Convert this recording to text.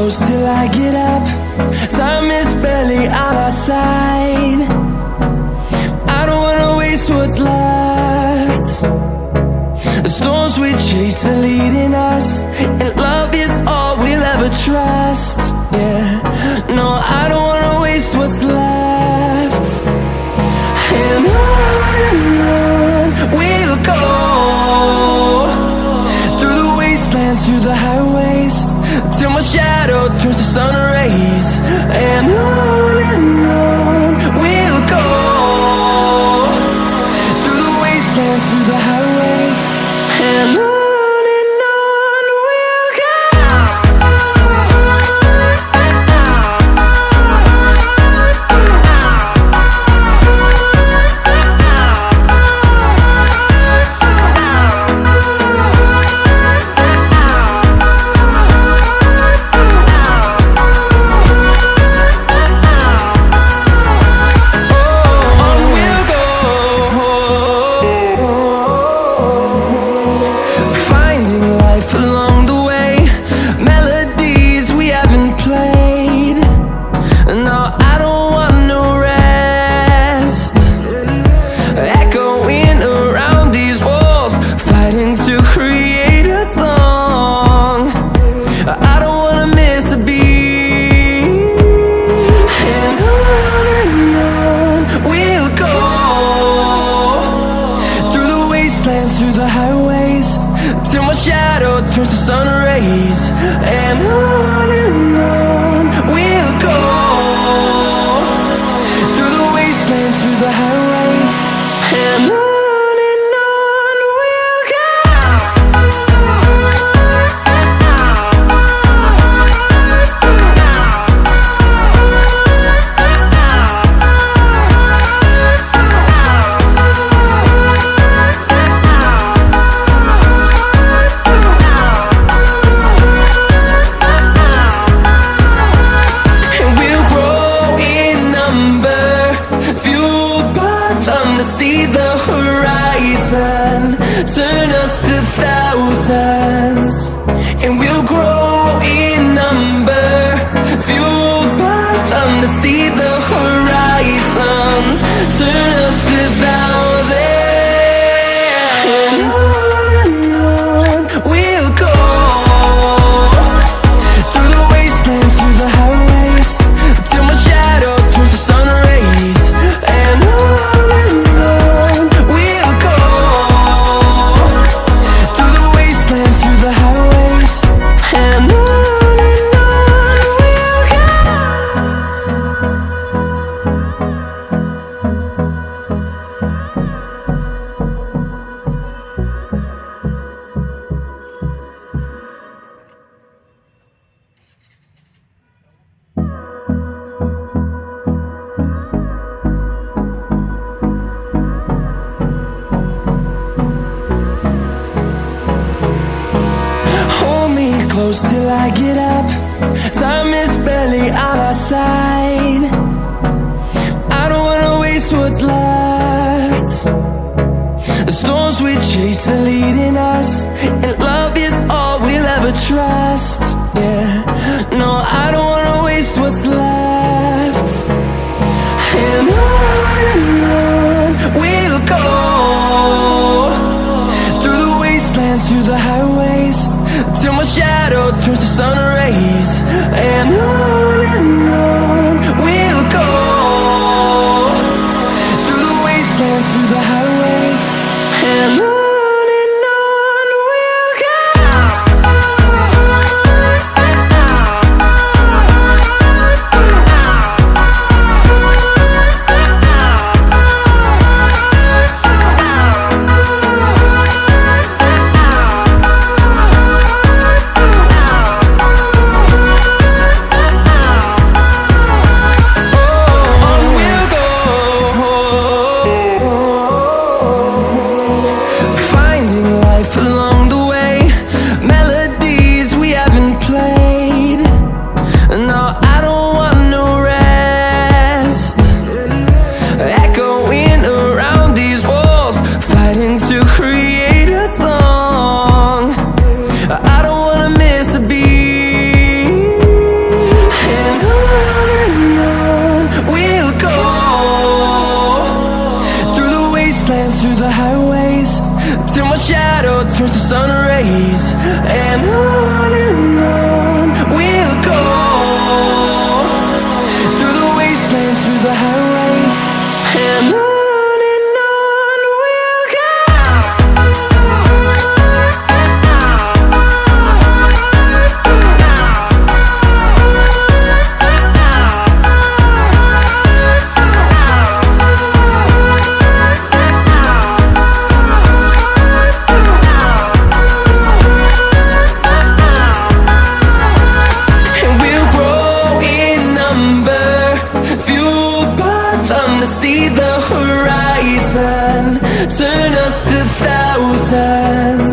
close till I get up. Time is barely on our side. I don't wanna waste what's left. The storms we chase are leading us, and love is all we'll ever trust. Yeah, no, I don't wanna waste what's left. And on we'll go, through the wastelands, through the highways, till my shadow turns to sun rays. And on we'll go, through the wastelands, through the highways, and on we'll go. Through the highways, till my shadow turns to sun rays. And on we'll go, through the wastelands, through the highways, and on we'll go. See the horizon, turn us to thousands, and we'll grow in number, fueled by them. To see the horizon, turn us to thousands, and on we'll go, through the wastelands, through the highways, till my shadow turns to sun rays. And on close till I get up. Time is barely on our side. I don't wanna waste what's left. The storms we chase are leading us, and love is all we'll ever trust. Yeah, no, I don't wanna waste what's left. And on we'll go, through the wastelands, through the highways, till my shadow turns to sun rays. And on we'll go, through the wastelands, through the highways, and on we'll go. and on we'll go, through the wastelands, through the highways, and on we'll go. And we'll grow in number, fueled by them to see the horizon, turn us to thousands.